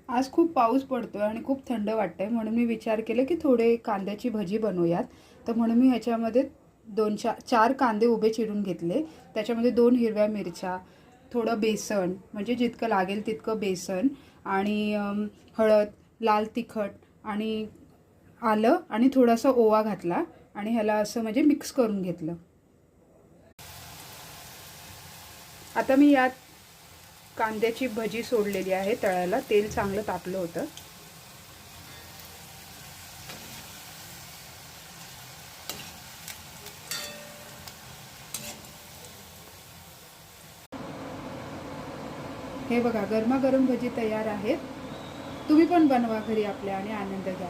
आज खूप पाऊस पडतोय आणि खूप थंड वाटतंय, म्हणून मी विचार केला की थोडे कांद्याची भजी बनवूयात. तर म्हणून मी ह्याच्यामध्ये चार कांदे उभे चिरून घेतले. त्याच्यामध्ये 2 हिरव्या मिरच्या, थोडं बेसन म्हणजे जितकं लागेल तितकं बेसन आणि हळद, लाल तिखट आणि आलं आणि थोडासा ओवा घातला आणि ह्याला असं म्हणजे मिक्स करून घेतलं. आता मी यात कांद्याची भजी सोडलेली आहे तळायला. तेल चांगलं तापलं होतं. हे बघा, गरमागरम भजी तयार आहेत. तुम्ही पण बनवा घरी आपल्या आणि आनंद घ्या.